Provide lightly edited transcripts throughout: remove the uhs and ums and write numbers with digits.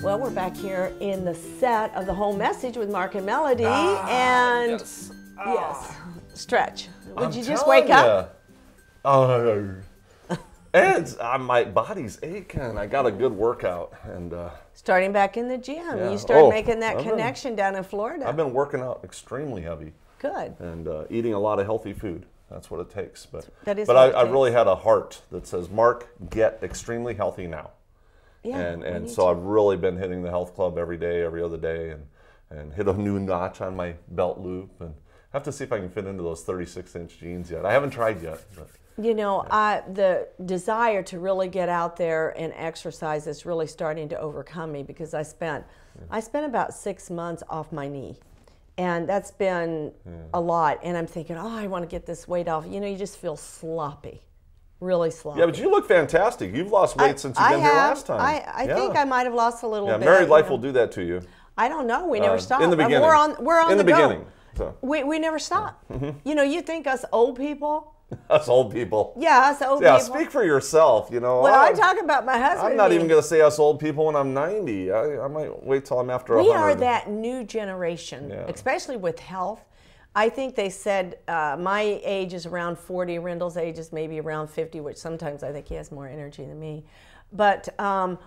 Well, we're back here in the set of the whole message with Mark and Melody, and yes, stretch. Would you just wake up? And my body's aching. I got a good workout, and starting back in the gym. Yeah. You started making that connection down in Florida. I've been working out extremely heavy. Good. And eating a lot of healthy food. That's what it takes. But I really had a heart that says, Mark, get extremely healthy now. Yeah, and so I've really been hitting the health club every day, every other day, and hit a new notch on my belt loop. And I have to see if I can fit into those 36-inch jeans yet. I haven't tried yet. But, you know, the desire to really get out there and exercise is really starting to overcome me, because I spent about 6 months off my knee. And that's been a lot. And I'm thinking, oh, I want to get this weight off. You know, you just feel sloppy. Really sloppy. Yeah, but you look fantastic. You've lost weight since you've been here last time. I think I might have lost a little bit. Married life will do that to you. I don't know. We never stop. In the beginning. We're on the beginning. So. We never stop. You know, you think us old people. Us old people. Yeah, us old people. Yeah, speak for yourself, you know. Well, I'm talking about my husband. I'm not even going to say us old people when I'm 90. I might wait till I'm after 100. We are that new generation, especially with health. I think they said my age is around 40. Rendell's age is maybe around 50, which sometimes I think he has more energy than me. But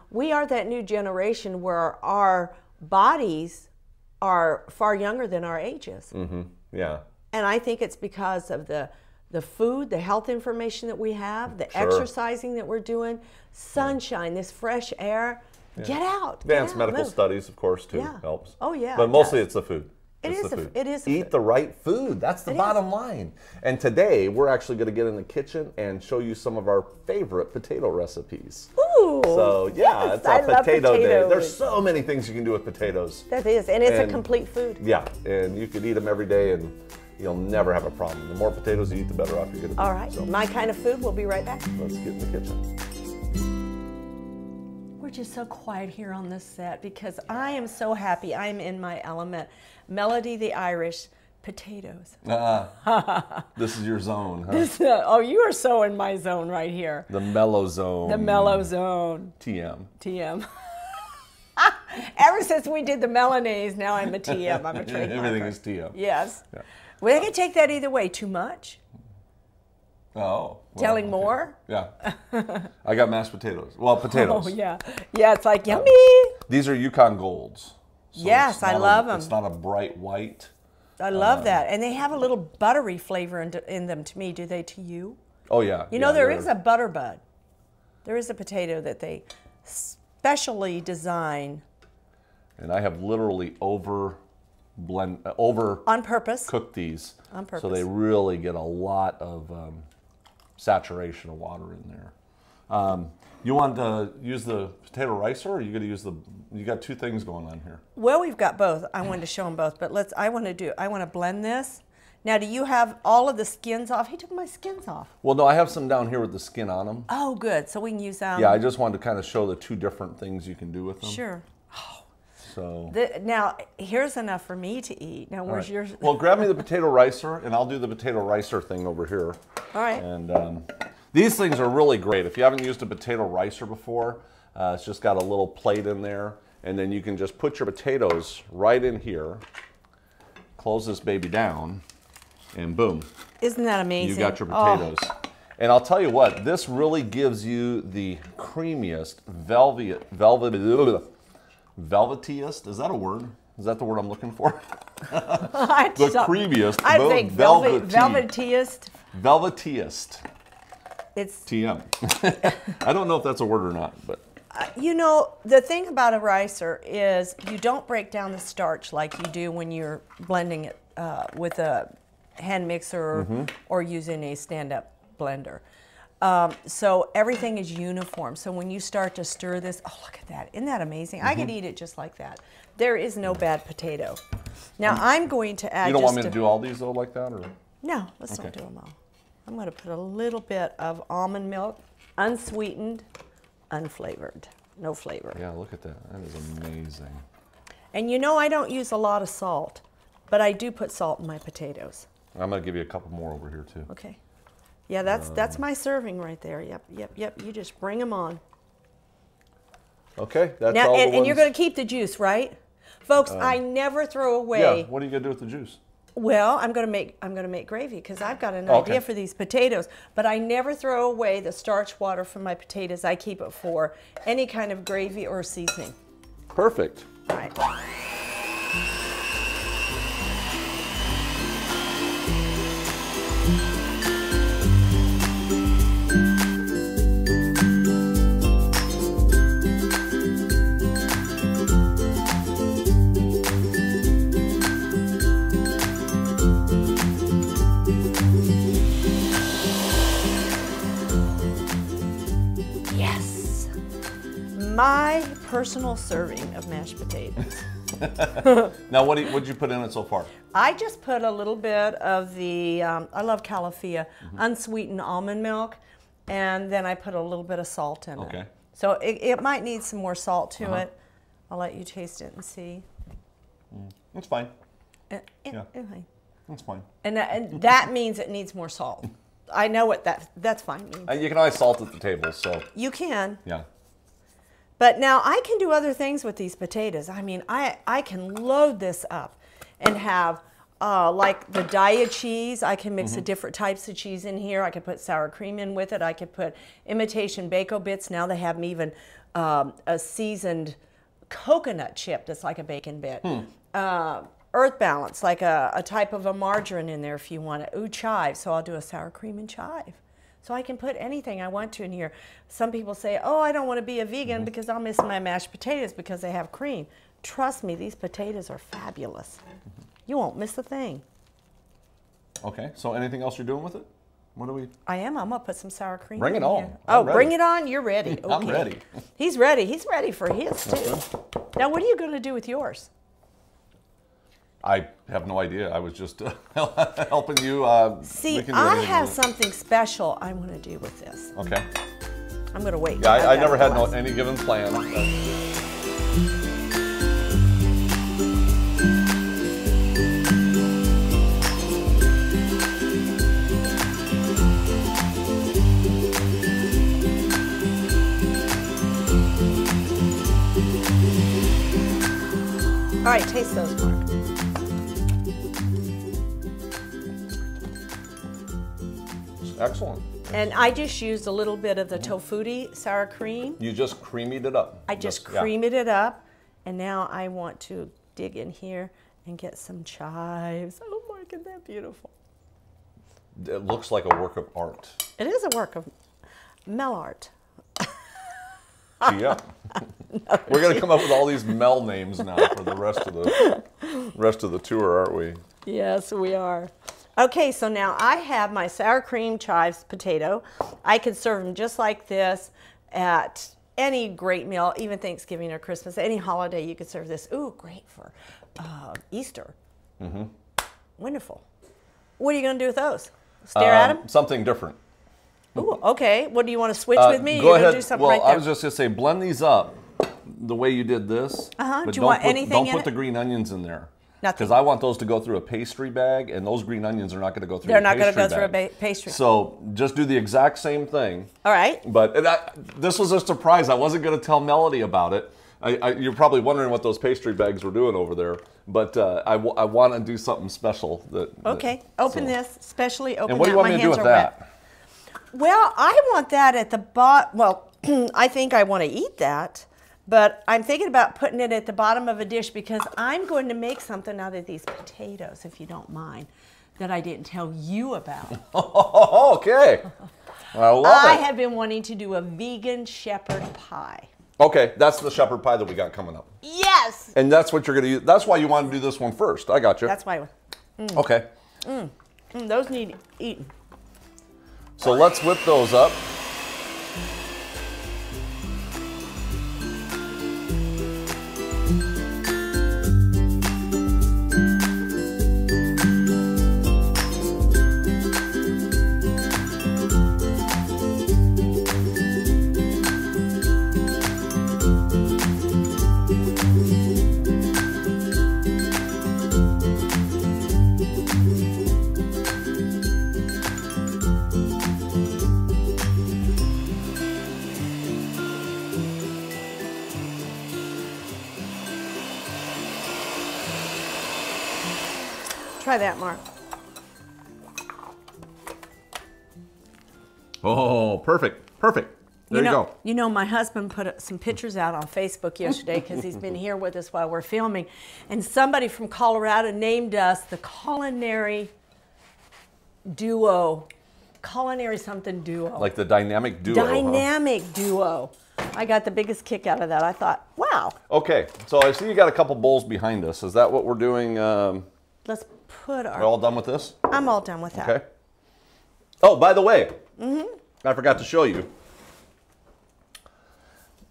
we are that new generation where our bodies are far younger than our ages. Yeah. And I think it's because of the food, the health information that we have, the exercising that we're doing, sunshine, this fresh air. Get out. Advanced medical studies, of course, too, helps. Oh, yeah. But mostly it's the food. It is. Eat the right food. That's the bottom line. And today, we're actually going to get in the kitchen and show you some of our favorite potato recipes. Ooh. So, yeah, it's a potato day. There's so many things you can do with potatoes. That is. And it's a complete food. Yeah. And you could eat them every day, and you'll never have a problem. The more potatoes you eat, the better off you're going to be. All right. So, my kind of food. We'll be right back. Let's get in the kitchen. We're just so quiet here on this set because I am so happy. I'm in my element. Melody the Irish, potatoes. This is your zone, huh? Oh, you are so in my zone right here. The mellow zone. The mellow zone. TM. TM. Ever since we did the Melanaise, now I'm a TM. I'm a trademarker. Everything is TM. Yes. Yeah. Well, they can take that either way. Too much? Oh. Well, telling more? Yeah. I got mashed potatoes. Well, potatoes. Oh, yeah. Yeah, it's like yummy. These are Yukon Golds. So yes, I love them. It's not a bright white. I love that. And they have a little buttery flavor in them to me. Do they to you? Oh, yeah. You know, there is a butter bud. There is a potato that they specially design. And I have literally on purpose cooked these. On purpose. So they really get a lot of saturation of water in there. You want to use the potato ricer, or are you going to use you got two things going on here? Well, we've got both. I wanted to show them both, but I want to blend this. Now, do you have all of the skins off? He took my skins off. Well, no, I have some down here with the skin on them. Oh, good. So we can use them. Yeah, I just wanted to kind of show the two different things you can do with them. Sure. Oh. So. Now, here's enough for me to eat. Now, where's yours? Well, grab me the potato ricer, and I'll do the potato ricer thing over here. All right. And these things are really great. If you haven't used a potato ricer before, it's just got a little plate in there, and then you can just put your potatoes right in here, close this baby down, and boom. Isn't that amazing? You got your potatoes. Oh. And I'll tell you what, this really gives you the creamiest, velvetiest, is that a word? Is that the word I'm looking for? The creamiest, I think velvetiest. Velvetiest. It's TM. I don't know if that's a word or not, but. You know, the thing about a ricer is you don't break down the starch like you do when you're blending it with a hand mixer or using a stand-up blender. So everything is uniform. So when you start to stir this, oh, look at that. Isn't that amazing? I could eat it just like that. There is no bad potato. Now I'm going to add. You don't want me to do all these though like that, or? No, let's not do them all. I'm going to put a little bit of almond milk, unsweetened, unflavored, no flavor. Yeah, look at that. That is amazing. And you know I don't use a lot of salt, but I do put salt in my potatoes. I'm going to give you a couple more over here too. Okay. Yeah, that's my serving right there. Yep. You just bring them on. Okay, that's now, all the and ones. you're going to keep the juice, right? Folks, I never throw away. Yeah, what are you going to do with the juice? Well, I'm going to make gravy because I've got an idea for these potatoes. But I never throw away the starch water from my potatoes. I keep it for any kind of gravy or seasoning. Perfect. All right. My personal serving of mashed potatoes. Now, what'd you put in it so far? I just put a little bit of the, I love Califia, unsweetened almond milk, and then I put a little bit of salt in it. So it might need some more salt to it. I'll let you taste it and see. That's fine. Yeah. That's fine. And that means it needs more salt. I know what that's fine means. You can always salt at the table, so. You can. Yeah. But now I can do other things with these potatoes. I mean, I can load this up and have like the Daiya cheese. I can mix the different types of cheese in here. I could put sour cream in with it. I could put imitation bacon bits. Now they have even a seasoned coconut chip that's like a bacon bit. Earth Balance, like a type of a margarine in there if you want it. Ooh, chive. So I'll do a sour cream and chive. So I can put anything I want to in here. Some people say, oh, I don't want to be a vegan because I'll miss my mashed potatoes because they have cream. Trust me, these potatoes are fabulous. You won't miss a thing. Okay, so anything else you're doing with it? What do we? I'm going to put some sour cream Bring in it on. here. Oh, bring it on? You're ready. Okay. I'm ready. He's ready. He's ready for his too. Now, what are you going to do with yours? I have no idea. I was just helping you. See, I have something special I want to do with this. Okay. I'm going to wait. Yeah, I never had any given plan. All right, taste those, Mark. Excellent. And I just used a little bit of the tofutti sour cream. You just creamied it up. I just creamed it up, and now I want to dig in here and get some chives. Oh my, isn't that beautiful? It looks like a work of art. It is a work of Mel art. Yeah. We're going to come up with all these Mel names now for the rest of the tour, aren't we? Yes, we are. Okay, so now I have my sour cream chives potato. I could serve them just like this at any great meal, even Thanksgiving or Christmas, any holiday you could serve this. Ooh, great for Easter. Wonderful. What are you going to do with those? Stare at them? Something different. Ooh, okay. What do you want to switch with me? Go You're ahead. Gonna do something Well, right there. I was just going to say, blend these up the way you did this. But do you want anything don't in put it? the green onions in there. Nothing. Because I want those to go through a pastry bag, and those green onions are not going to go through They're a not pastry going to go through bag. a pastry. So just do the exact same thing. All right. But this was a surprise. I wasn't going to tell Melody about it. You're probably wondering what those pastry bags were doing over there, but I want to do something special. Open this, especially open that. And what do you want me to do with that? Well, I want that at the bottom. Well, I think I want to eat that, but I'm thinking about putting it at the bottom of a dish because I'm going to make something out of these potatoes, if you don't mind, that I didn't tell you about. Okay. I love it. I have been wanting to do a vegan shepherd pie. Okay, that's the shepherd pie that we got coming up. Yes. And that's what you're going to use. That's why you want to do this one first. I got you. That's why. Okay. Those need eaten. So let's whip those up. Try that, Mark. Oh, perfect, perfect. There you go. You know, my husband put some pictures out on Facebook yesterday because he's been here with us while we're filming. And somebody from Colorado named us the culinary duo. Culinary something duo. Like the dynamic duo. Dynamic duo. I got the biggest kick out of that. I thought, wow. Okay, so I see you got a couple bowls behind us. Is that what we're doing? Let's put our... We're all done with this? I'm all done with that. Okay. Oh, by the way, I forgot to show you.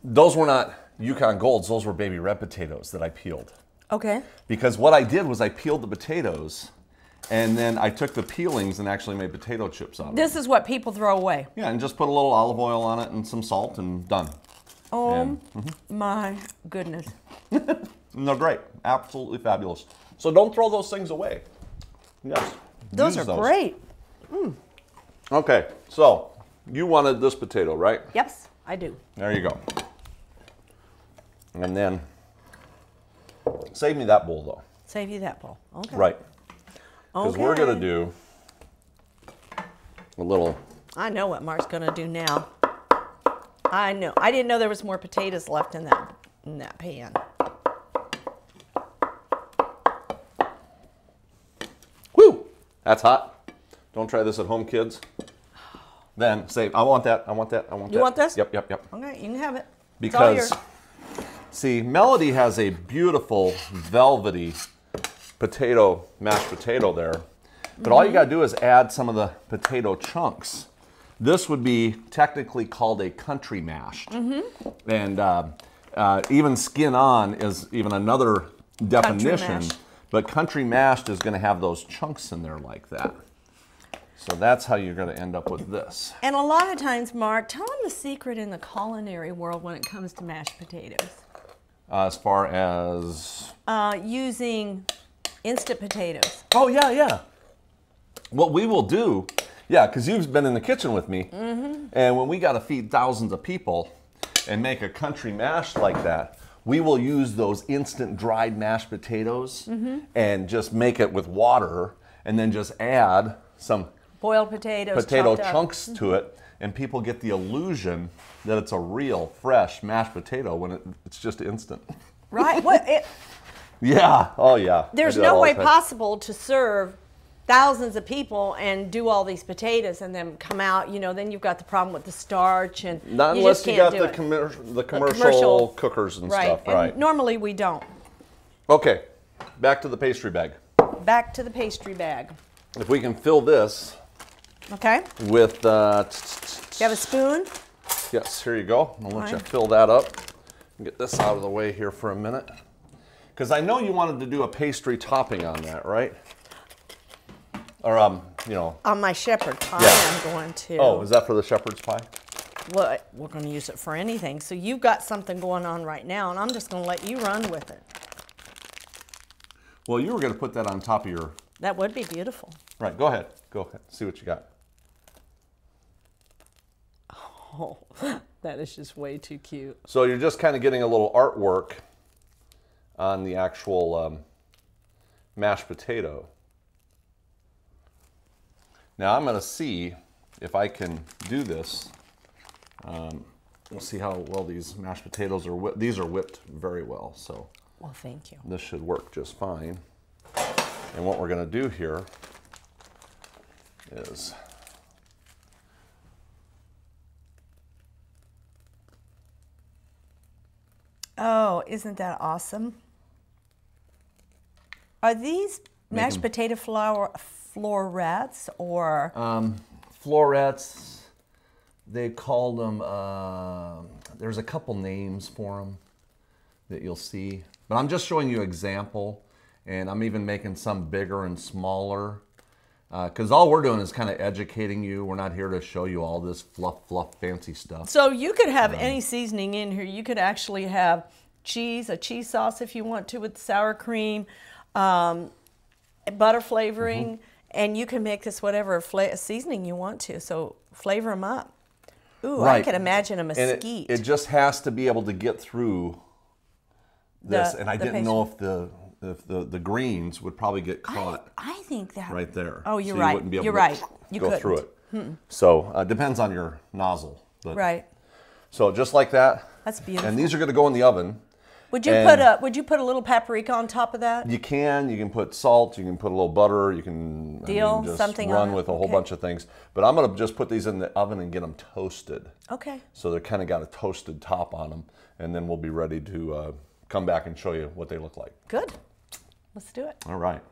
Those were not Yukon Golds. Those were baby red potatoes that I peeled. Okay. Because what I did was I peeled the potatoes, and then I took the peelings and actually made potato chips out of This is what people throw away. Yeah, and just put a little olive oil on it and some salt and done. Oh my goodness. And they're great. Absolutely fabulous. So don't throw those things away. Yes. Those are great. Okay, so you wanted this potato, right? Yep, I do. There you go. And then save me that bowl though. Save you that bowl. Okay. Right. Because we're going to do a little... I know what Mark's going to do now. I know. I didn't know there was more potatoes left in that pan. Woo! That's hot. Don't try this at home, kids. Then say, I want that, I want that, I want that. You want this? Yep, yep, yep. Okay, you can have it. Because, see, Melody has a beautiful velvety mashed potato there. But all you got to do is add some of the potato chunks. This would be technically called a country mashed. And even skin on is even another definition. But country mashed is going to have those chunks in there like that. So that's how you're going to end up with this. And a lot of times, Mark, tell them the secret in the culinary world when it comes to mashed potatoes. As far as? Using instant potatoes. Oh, yeah, yeah. What we will do, yeah, because you've been in the kitchen with me, and when we got to feed thousands of people and make a country mash like that, we will use those instant dried mashed potatoes and just make it with water and then just add some boiled potatoes, potato chunks to it, and people get the illusion that it's a real fresh mashed potato when it's just instant. Right. Yeah. Oh, yeah. There's no way possible to serve thousands of people and do all these potatoes and then come out, you know, then you've got the problem with the starch and not you unless just you can't got do the commercial cookers and stuff, right? And normally we don't. Okay, back to the pastry bag. Back to the pastry bag. If we can fill this okay. with... you have a spoon? Yes, here you go. I'll let you fill that up. Get this out of the way here for a minute. Because I know you wanted to do a pastry topping on that, right? Or, you know. On my shepherd pie, I'm going to. Oh, is that for the shepherd's pie? Well, we're going to use it for anything. So you've got something going on right now, and I'm just going to let you run with it. Well, you were going to put that on top of your... That would be beautiful. Right, go ahead. Go ahead. See what you got. Oh, That is just way too cute. So you're just kind of getting a little artwork on the actual mashed potato. Now I'm going to see if I can do this. We'll see how well these mashed potatoes are whipped. These are whipped very well, so. Well, thank you. This should work just fine. And what we're going to do here is oh, isn't that awesome? Are these mashed potato florets or? florets. They called them, there's a couple names for them that you'll see. But I'm just showing you an example, and I'm even making some bigger and smaller. Because all we're doing is kind of educating you. We're not here to show you all this fluff, fancy stuff. So you could have any seasoning in here. You could actually have cheese, a cheese sauce if you want to with sour cream, butter flavoring, and you can make this whatever seasoning you want to. So flavor them up. Ooh, right. I can imagine a mesquite. And it just has to be able to get through this. And I didn't know if the greens would probably get caught. I think that right there. Oh, you're so right. You wouldn't be able you're to right. You go couldn't. through it. So it depends on your nozzle. But, right. So just like that. That's beautiful. And these are going to go in the oven. Would you put a little paprika on top of that? You can put salt, you can put a little butter, you can just something run with a whole bunch of things. But I'm going to just put these in the oven and get them toasted. Okay. So they're kind of got a toasted top on them, and then we'll be ready to come back and show you what they look like. Good. Let's do it. All right.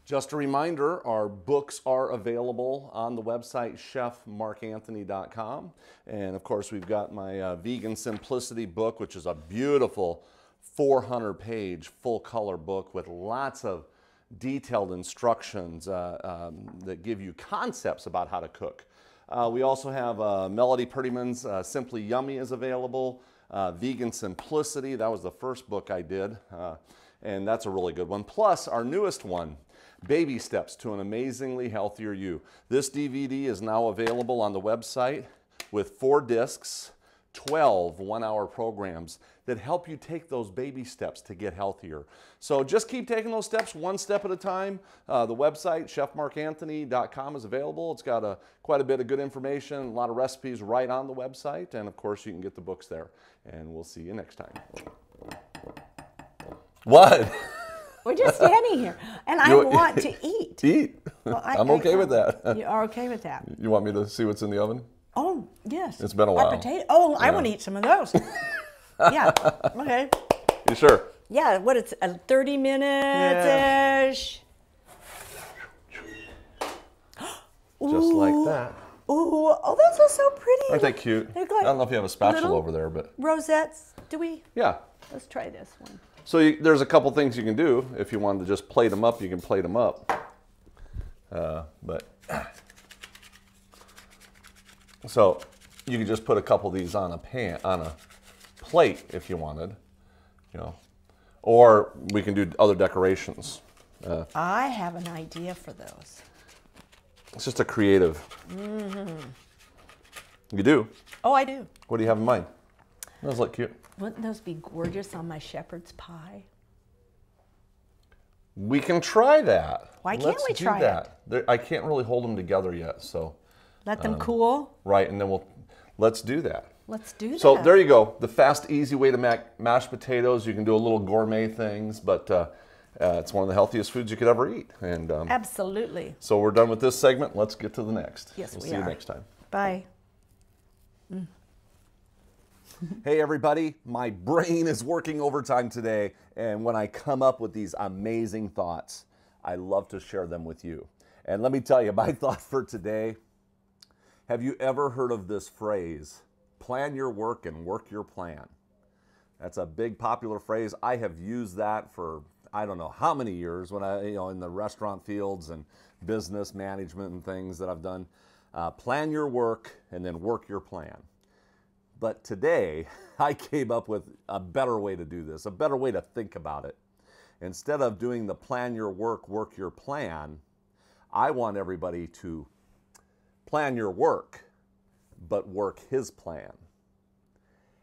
Just a reminder, our books are available on the website chefmarkanthony.com. And of course, we've got my Vegan Simplicity book, which is a beautiful 400-page full-color book with lots of detailed instructions that give you concepts about how to cook. We also have Melody Prettyman's Simply Yummy is available. Vegan Simplicity, that was the first book I did, and that's a really good one. Plus, our newest one, Baby Steps to an Amazingly Healthier You. This DVD is now available on the website with 4 discs, 12 one-hour programs that help you take those baby steps to get healthier. So just keep taking those steps one step at a time. The website, chefmarkanthony.com, is available. It's got quite a bit of good information, a lot of recipes right on the website. And of course, you can get the books there. And we'll see you next time. What? We're just standing here, and I want to eat. Eat. Well, I'm okay with that. You are okay with that. You want me to see what's in the oven? Oh, yes. It's been a while. Potato. Oh, yeah. I want to eat some of those. Yeah. Okay. You sure? Yeah. What? It's 30 minutes-ish. Just like that. Ooh. Oh, those are so pretty. Aren't they cute? Like I don't know if you have a spatula over there, but rosettes. Do we? Yeah. Let's try this one. So there's a couple things you can do. If you wanted to just plate them up, you can plate them up. So you could just put a couple of these on a plate if you wanted, or we can do other decorations. I have an idea for those. It's just a creative. You do? Oh, I do. What do you have in mind? Those look cute. Wouldn't those be gorgeous on my shepherd's pie? We can try that. Why can't we try it? I can't really hold them together yet, so. Let them cool? Right, and then let's do that. Let's do that. So there you go. The fast, easy way to make mashed potatoes. You can do a little gourmet things, but it's one of the healthiest foods you could ever eat. And absolutely. So we're done with this segment. Let's get to the next. Yes, we'll we see are. you next time. Bye. Hey everybody, my brain is working overtime today, and when I come up with these amazing thoughts, I love to share them with you. And let me tell you, my thought for today, have you ever heard of this phrase, plan your work and work your plan? That's a big popular phrase. I have used that for I don't know how many years when in the restaurant fields and business management and things that I've done. Plan your work and then work your plan. But today, I came up with a better way to do this, a better way to think about it. Instead of doing the plan your work, work your plan, I want everybody to plan your work, but work His plan.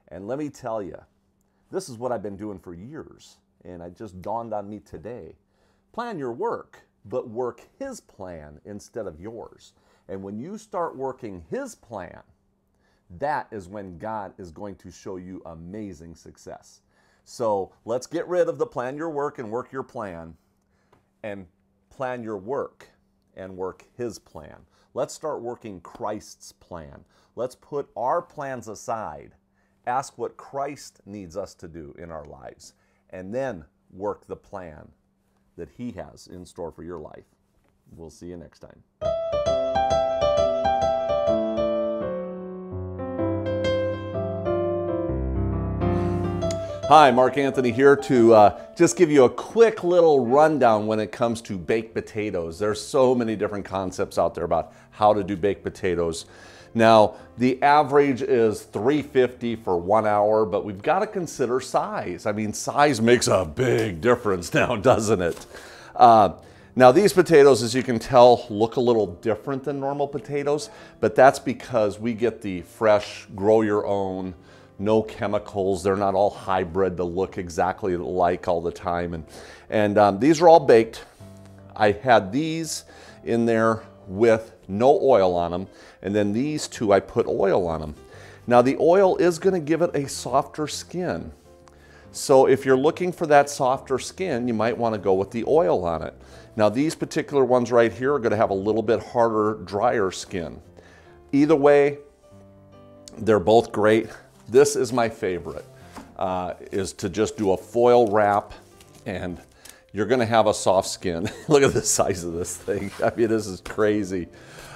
And let me tell you, this is what I've been doing for years, and it just dawned on me today. Plan your work, but work His plan instead of yours. And when you start working His plan, that is when God is going to show you amazing success. So let's get rid of the plan your work and work your plan, and plan your work and work His plan. Let's start working Christ's plan. Let's put our plans aside, ask what Christ needs us to do in our lives, and then work the plan that He has in store for your life. We'll see you next time. Hi, Mark Anthony here to just give you a quick little rundown when it comes to baked potatoes. There's so many different concepts out there about how to do baked potatoes. Now, the average is $3.50 for 1 hour, but we've got to consider size. I mean, size makes a big difference now, doesn't it? Now, these potatoes, as you can tell, look a little different than normal potatoes, but that's because we get the fresh, grow your own, no chemicals. They're not all hybrid to look exactly alike all the time. And these are all baked. I had these in there with no oil on them. And then these two, I put oil on them. Now the oil is going to give it a softer skin. So if you're looking for that softer skin, you might want to go with the oil on it. Now these particular ones right here are going to have a little bit harder, drier skin. Either way, they're both great. This is my favorite, is to just do a foil wrap, and you're going to have a soft skin. Look at the size of this thing. I mean, this is crazy.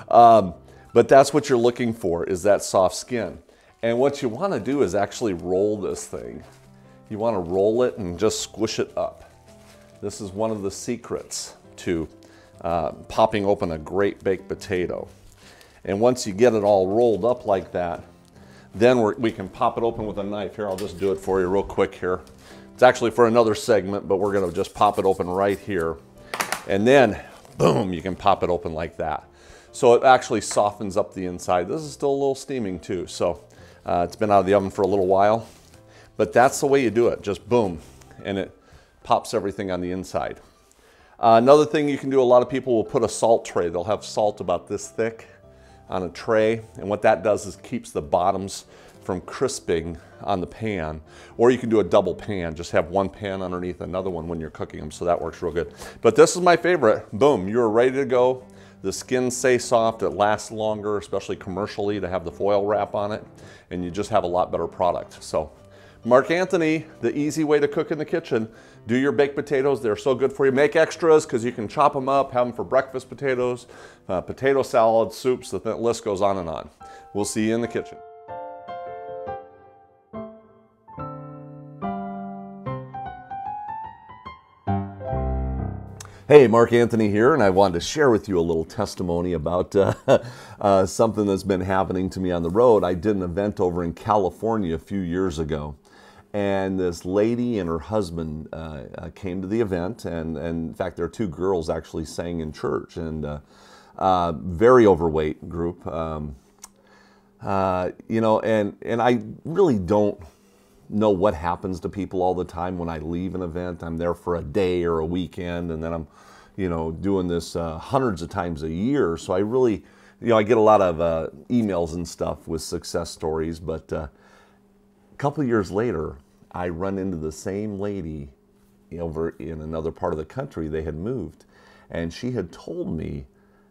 But that's what you're looking for, is that soft skin. And what you want to do is actually roll this thing. You want to roll it and just squish it up. This is one of the secrets to popping open a great baked potato. And once you get it all rolled up like that, then we can pop it open with a knife. Here, I'll just do it for you real quick here. It's actually for another segment, but we're going to just pop it open right here. And then, boom, you can pop it open like that. So it actually softens up the inside. This is still a little steaming too, so it's been out of the oven for a little while. But that's the way you do it, just boom, and it pops everything on the inside. Another thing you can do, a lot of people will put a salt tray. They'll have salt about this thick on a tray, and what that does is keeps the bottoms from crisping on the pan. Or you can do a double pan, just have one pan underneath another one when you're cooking them, so that works real good. But this is my favorite. Boom, you're ready to go. The skins stay soft, it lasts longer, especially commercially, to have the foil wrap on it, and you just have a lot better product. So Mark Anthony, the easy way to cook in the kitchen. Do your baked potatoes. They're so good for you. Make extras because you can chop them up, have them for breakfast potatoes, potato salad, soups, the list goes on and on. We'll see you in the kitchen. Hey, Mark Anthony here, and I wanted to share with you a little testimony about something that's been happening to me on the road. I did an event over in California a few years ago, and this lady and her husband came to the event, and in fact, their two girls actually sang in church, and very overweight group. You know, and I really don't know what happens to people all the time when I leave an event. I'm there for a day or a weekend, and then I'm, you know, doing this hundreds of times a year. So I really, you know, I get a lot of emails and stuff with success stories, but a couple of years later, I run into the same lady over in another part of the country. They had moved, and she had told me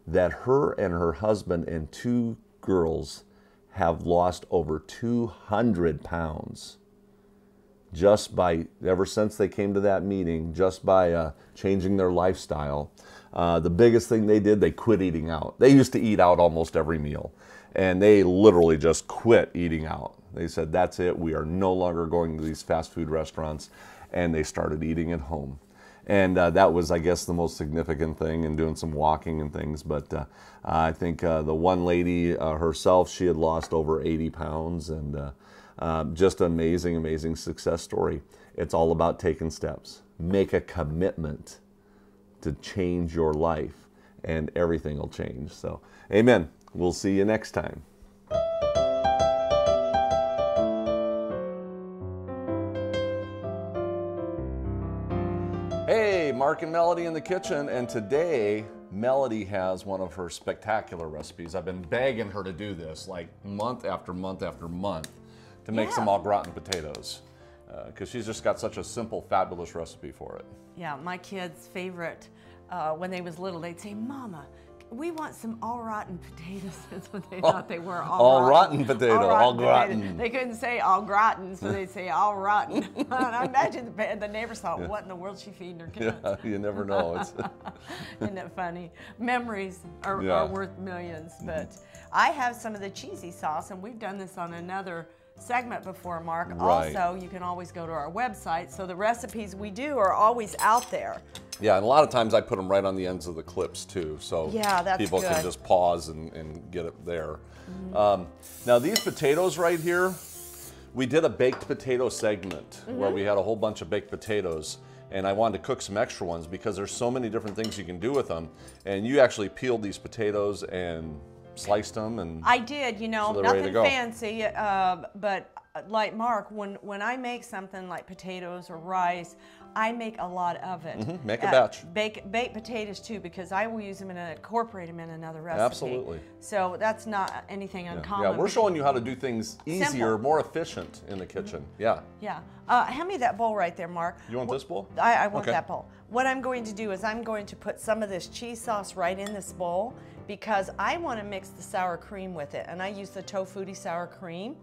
that her and her husband and two girls have lost over 200 pounds. Just by, ever since they came to that meeting, just by changing their lifestyle. The biggest thing they did, they quit eating out. They used to eat out almost every meal, and they literally just quit eating out. They said, that's it, we are no longer going to these fast food restaurants, and they started eating at home. And that was, I guess, the most significant thing, and doing some walking and things. But I think the one lady herself, she had lost over 80 pounds, and just an amazing, amazing success story. It's all about taking steps. Make a commitment to change your life, and everything will change. So, amen. We'll see you next time. Mark and Melody in the kitchen, and today Melody has one of her spectacular recipes. I've been begging her to do this like month after month after month to make some au gratin potatoes because she's just got such a simple, fabulous recipe for it. Yeah, my kids' favorite, when they was little, they'd say, "Mama, we want some au rotten potatoes." That's what they thought they were. Au rotten potato, au gratin. They couldn't say au gratin, so they'd say au rotten. And I imagine the neighbors thought, what in the world is she feeding her kids? Yeah, you never know. Isn't that funny? Memories are worth millions. But I have some of the cheesy sauce, and we've done this on another segment before, Mark. Right. Also, you can always go to our website, so the recipes we do are always out there. Yeah, and a lot of times I put them right on the ends of the clips too, so people can just pause and get it there. Now these potatoes right here, we did a baked potato segment where we had a whole bunch of baked potatoes, and I wanted to cook some extra ones because there's so many different things you can do with them. And you actually peeled these potatoes and sliced them, and I did, you know, so nothing fancy, but like Mark, when I make something like potatoes or rice, I make a lot of it. Make a batch. Baked potatoes too, because I will use them and incorporate them in another recipe. Absolutely. So that's not anything uncommon. Yeah, we're showing you how to do things easier, simple, more efficient in the kitchen. Yeah. Yeah. Hand me that bowl right there, Mark. You want this bowl? I want that bowl. What I'm going to do is I'm going to put some of this cheese sauce right in this bowl because I want to mix the sour cream with it. And I use the Tofutti sour cream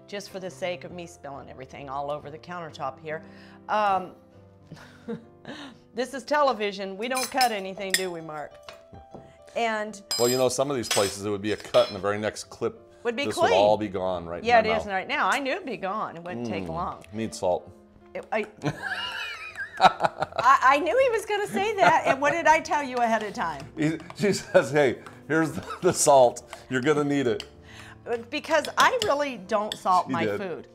just for the sake of me spilling everything all over the countertop here. This is television. We don't cut anything, do we, Mark? And well, you know, some of these places it would be a cut in the very next clip. Would be this clean. Would all be gone right now. Yeah, it is right now. I knew it'd be gone. It wouldn't take long. Need salt. I knew he was going to say that. And what did I tell you ahead of time? She says, "Hey, here's the salt. You're going to need it." Because I really don't salt my food.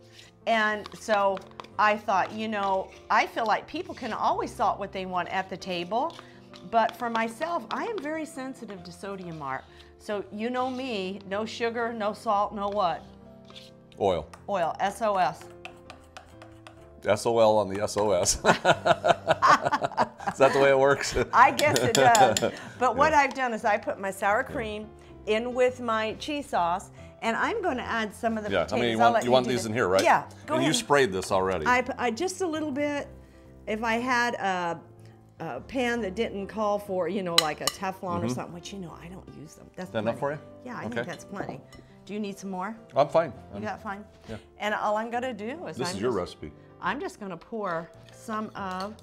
And so I thought, you know, I feel like people can always salt what they want at the table. But for myself, I am very sensitive to sodium, Mark. So you know me, no sugar, no salt, no what? Oil. Oil, SOS. SOL on the SOS. Is that the way it works? I guess it does. But what I've done is I put my sour cream in with my cheese sauce, and I'm going to add some of the potatoes. I mean, you want these in here, right? Yeah, go ahead. And you sprayed this already. I just a little bit. If I had a pan that didn't call for, you know, like a Teflon or something, which, you know, I don't use them. That's enough for you? Yeah, I think that's plenty. Do you need some more? I'm fine. You got fine? Yeah. And all I'm going to do is this is your recipe. I'm just going to pour some of.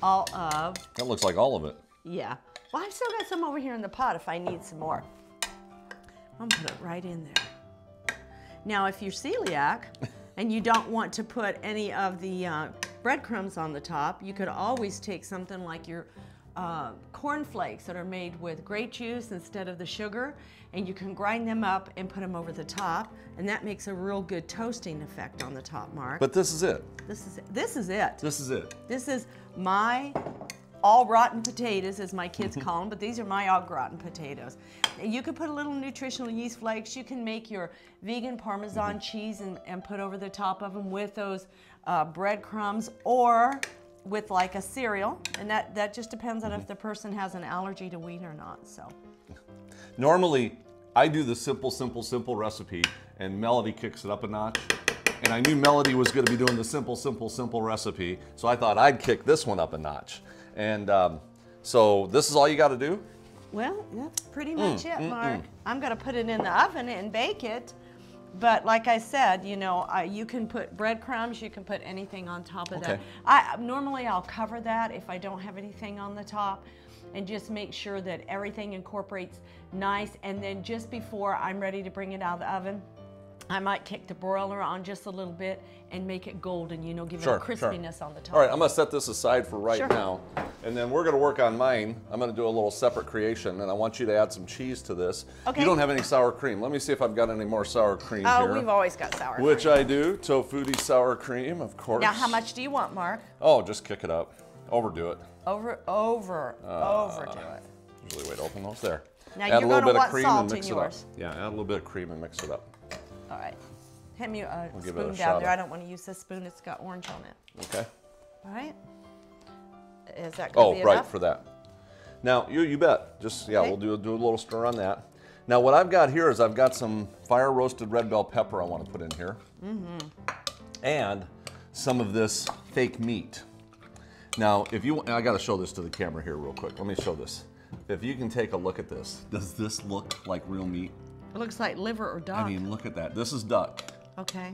All of. That looks like all of it. Yeah. Well, I've still got some over here in the pot if I need some more. I'm going to put it right in there. Now, if you're celiac and you don't want to put any of the breadcrumbs on the top, you could always take something like your corn flakes that are made with grape juice instead of the sugar, and you can grind them up and put them over the top, and that makes a real good toasting effect on the top, Mark. But this is it. This is it. This is it. This is it. This is my all rotten potatoes, as my kids call them, but these are my au gratin potatoes. You could put a little nutritional yeast flakes. You can make your vegan Parmesan cheese and put over the top of them with those breadcrumbs, or with like a cereal, and that just depends on if the person has an allergy to wheat or not. So normally I do the simple recipe, and Melody kicks it up a notch. And I knew Melody was going to be doing the simple recipe, so I thought I'd kick this one up a notch. And so this is all you got to do? Well, that's pretty much it, Mark. I'm going to put it in the oven and bake it. But like I said, you know, you can put breadcrumbs, you can put anything on top of that. Normally I'll cover that if I don't have anything on the top, and just make sure that everything incorporates nice. And then just before I'm ready to bring it out of the oven, I might kick the broiler on just a little bit and make it golden, you know, give it a crispiness on the top. All right, I'm going to set this aside for right now, and then we're going to work on mine. I'm going to do a little separate creation, and I want you to add some cheese to this. Okay. You don't have any sour cream. Let me see if I've got any more sour cream here. Oh, we've always got sour cream. Which I do. Tofutti sour cream, of course. Now, how much do you want, Mark? Oh, just kick it up. Overdo it. Overdo it. Usually way to open those there. Now, add you're a little bit of want cream salt and mix in it up. yours. Yeah, add a little bit of cream and mix it up. All right. Hand me a give it spoon a down there. shot. I don't want to use this spoon. It's got orange on it. Okay. All right. Is that going to be Oh, right, enough? for that. Now, you bet. Just, yeah, Okay. we'll do a little stir on that. Now, what I've got here is I've got some fire-roasted red bell pepper I want to put in here. And some of this fake meat. Now, if you, I got to show this to the camera here real quick. Let me show this. If you can take a look at this. Does this look like real meat? It looks like liver or duck. I mean, look at that. This is duck. Okay.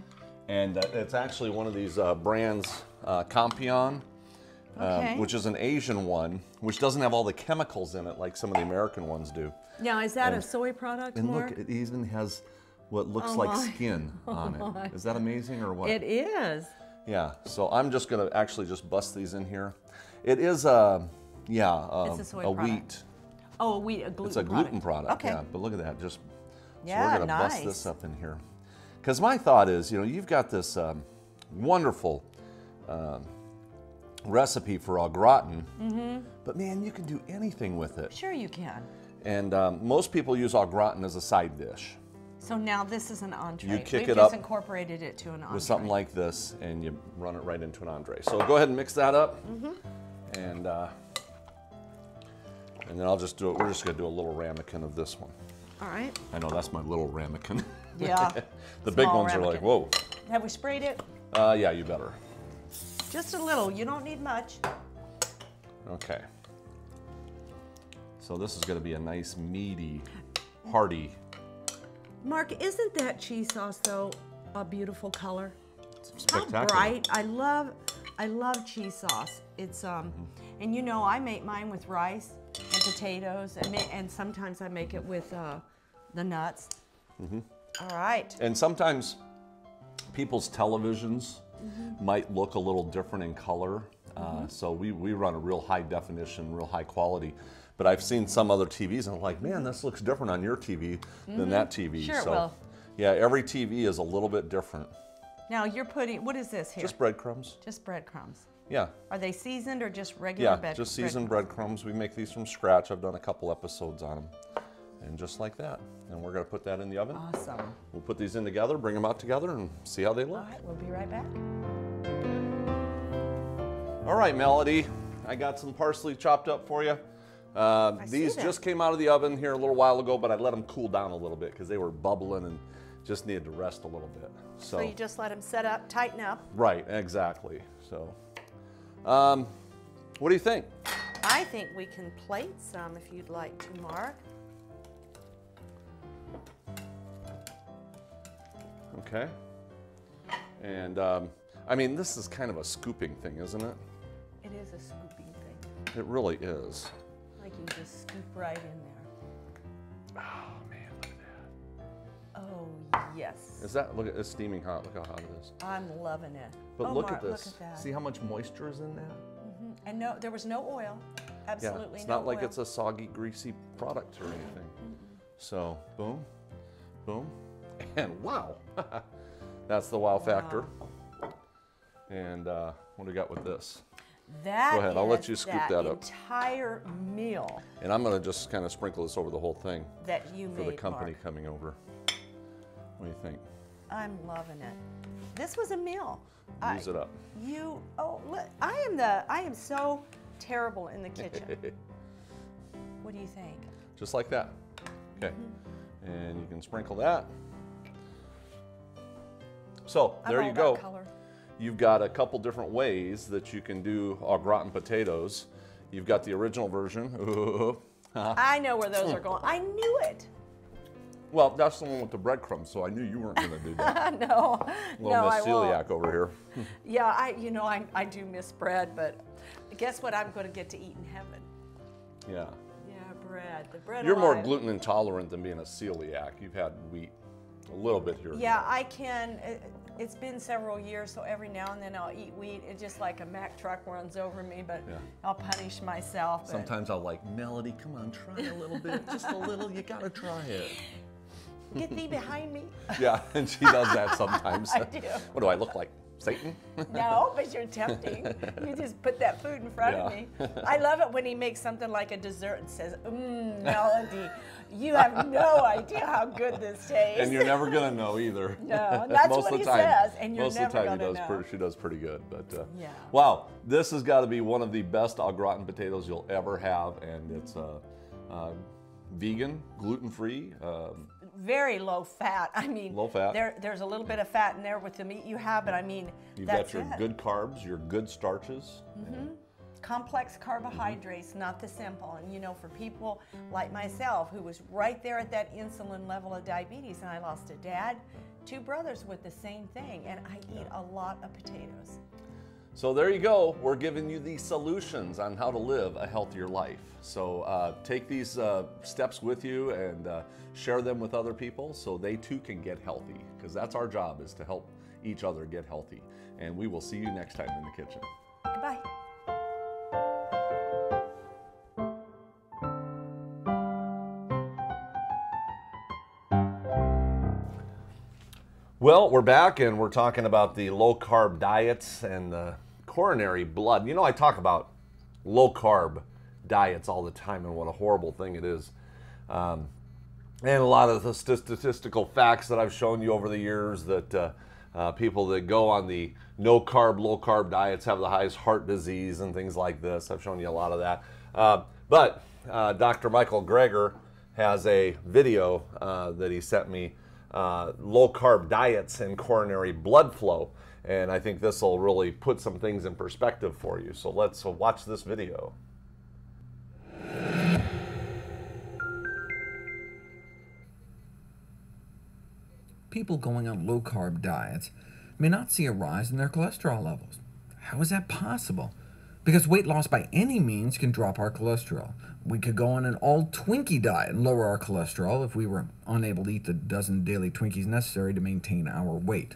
And it's actually one of these brands, Compion, Okay. which is an Asian one, which doesn't have all the chemicals in it like some of the American ones do. Now, is that a soy product, And Mark? look, it even has what looks Oh like my. skin on my. it. Is that amazing or what? It is. Yeah, so I'm just gonna actually just bust these in here. It is a It's a soy product. wheat. Oh, a wheat, a gluten It's a gluten product. Okay. Yeah, but look at that. Just Yeah, so we're gonna bust nice. this up in here. Because my thought is, you know, you've got this wonderful recipe for au gratin, but man, you can do anything with it. Sure you can. And most people use au gratin as a side dish. So now this is an entree. You kick We've it just up incorporated it to an entree. with something like this, and you run it right into an entree. So go ahead and mix that up, and then I'll just do it. We're just gonna do a little ramekin of this one. All right. I know that's my little ramekin. Yeah. The big Small ones are like, ramekin. whoa. Have we sprayed it? Yeah, you better. Just a little. You don't need much. Okay. So this is gonna be a nice, meaty, hearty. Mark, isn't that cheese sauce though a beautiful color? Spectacular. How bright! I love cheese sauce. It's and you know I make mine with rice and potatoes, and sometimes I make it with the nuts. All right. And sometimes people's televisions might look a little different in color. So we run a real high definition, real high quality. But I've seen some other TVs and I'm like, man, this looks different on your TV than that TV. Sure it so, will. yeah, every TV is a little bit different. Now you're putting, what is this here? Just breadcrumbs. Just breadcrumbs. Yeah. Are they seasoned or just regular Yeah, bread? just seasoned breadcrumbs. We make these from scratch. I've done a couple episodes on them. And just like that. And we're going to put that in the oven. Awesome. We'll put these in together, bring them out together, and see how they look. All right, we'll be right back. All right, Melody, I got some parsley chopped up for you. These that. just came out of the oven here a little while ago, but I let them cool down a little bit because they were bubbling and just needed to rest a little bit. So you just let them set up, tighten up. Right, exactly. So, what do you think? I think we can plate some if you'd like to, Mark. Okay. And I mean, this is kind of a scooping thing, isn't it? It is a scooping thing. It really is. Like you just scoop right in there. Oh man, look at that. Oh, yes. Is that, look at it's steaming hot. Look how hot it is. I'm loving it. But oh, look Mark, at this. Look at that. See how much moisture is in that? And no, there was no oil. Absolutely Yeah, it's no not like oil. it's a soggy, greasy product or anything. So, boom, boom, and wow. That's the wow factor. And what do we got with this? That Go ahead, I'll let is you scoop that up. entire meal And I'm going to just kind of sprinkle this over the whole thing that you for made, the company Mark. coming over. What do you think? I'm loving it. This was a meal. Use it up. Look, I am so terrible in the kitchen. What do you think? Just like that. Okay. And you can sprinkle that. So there I'm you all go. about color. You've got a couple different ways that you can do au gratin potatoes. You've got the original version. Ooh. I know where those are going. I knew it. Well, that's the one with the breadcrumbs, so I knew you weren't going to do that. No, Little I Miss won't. Celiac over here. Yeah, I do miss bread, but guess what? I'm going to get to eat in heaven. Yeah. Yeah, bread. The bread. You're more alive. gluten intolerant than being a celiac. You've had wheat a little bit here. Yeah, I can. It's been several years, so every now and then I'll eat wheat. It's just like a Mack truck runs over me, but Yeah. I'll punish myself. But Sometimes I'll like, Melody, come on, try a little bit. Just a little. You got to try it. get thee behind me. Yeah, and she does that sometimes. I do. What do I look like? Satan? No, but you're tempting. You just put that food in front of Yeah. me. I love it when he makes something like a dessert and says, Melody, You have no idea how good this tastes. And you're never going to know either. No, and that's what he says, and you're never going to know. She does pretty good. But yeah. Wow, this has got to be one of the best au gratin potatoes you'll ever have, and it's vegan, gluten-free. Very low fat. I mean, low fat. There's a little bit of fat in there with the meat you have, but I mean, you've got your good carbs, your good starches. Mm-hmm. Complex carbohydrates, not the simple. And you know, for people like myself who was right there at that insulin level of diabetes, and I lost a dad, 2 brothers with the same thing, and I eat a lot of potatoes. So there you go. We're giving you the solutions on how to live a healthier life. So take these steps with you and share them with other people so they too can get healthy, because that's our job, is to help each other get healthy. And we will see you next time in the kitchen. Goodbye. Well, we're back and we're talking about the low-carb diets and the coronary blood. You know, I talk about low-carb diets all the time and what a horrible thing it is. And a lot of the statistical facts that I've shown you over the years, that people that go on the no-carb, low-carb diets have the highest heart disease and things like this. I've shown you a lot of that. But Dr. Michael Greger has a video that he sent me, low-carb diets and coronary blood flow. And I think this will really put some things in perspective for you. So let's watch this video. People going on low-carb diets may not see a rise in their cholesterol levels. How is that possible? Because weight loss by any means can drop our cholesterol. We could go on an all-Twinkie diet and lower our cholesterol if we were unable to eat the dozen daily Twinkies necessary to maintain our weight.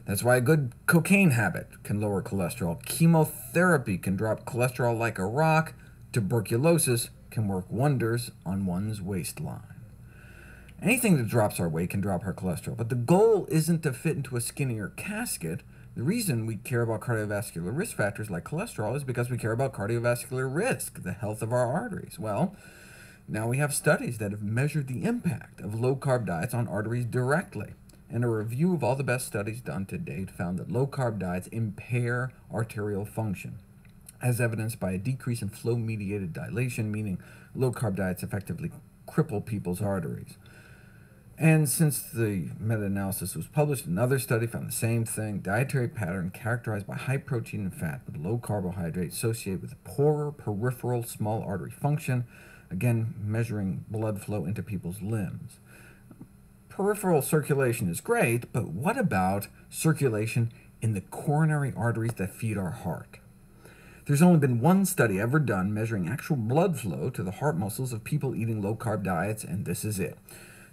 That's why a good cocaine habit can lower cholesterol. Chemotherapy can drop cholesterol like a rock. Tuberculosis can work wonders on one's waistline. Anything that drops our weight can drop our cholesterol, but the goal isn't to fit into a skinnier casket. The reason we care about cardiovascular risk factors like cholesterol is because we care about cardiovascular risk, the health of our arteries. Well, now we have studies that have measured the impact of low-carb diets on arteries directly. And a review of all the best studies done to date found that low-carb diets impair arterial function, as evidenced by a decrease in flow-mediated dilation, meaning low-carb diets effectively cripple people's arteries. And since the meta-analysis was published, another study found the same thing: dietary pattern characterized by high protein and fat with low carbohydrates associated with poorer peripheral small artery function, again measuring blood flow into people's limbs. Peripheral circulation is great, but what about circulation in the coronary arteries that feed our heart? There's only been one study ever done measuring actual blood flow to the heart muscles of people eating low-carb diets, and this is it.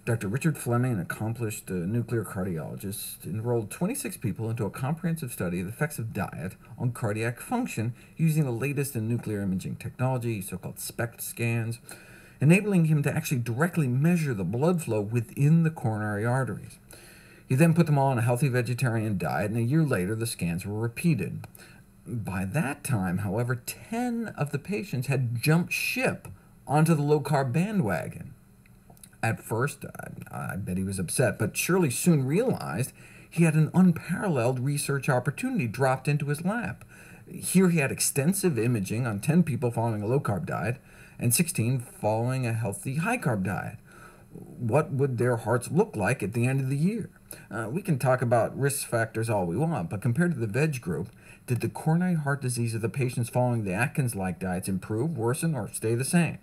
Dr. Richard Fleming, an accomplished nuclear cardiologist, enrolled 26 people into a comprehensive study of the effects of diet on cardiac function using the latest in nuclear imaging technology, so-called SPECT scans, enabling him to actually directly measure the blood flow within the coronary arteries. He then put them all on a healthy vegetarian diet, and a year later the scans were repeated. By that time, however, 10 of the patients had jumped ship onto the low-carb bandwagon. At first, I bet he was upset, but surely soon realized he had an unparalleled research opportunity dropped into his lap. Here he had extensive imaging on 10 people following a low-carb diet and 16 following a healthy high-carb diet. What would their hearts look like at the end of the year? We can talk about risk factors all we want, but compared to the veg group, did the coronary heart disease of the patients following the Atkins-like diets improve, worsen, or stay the same?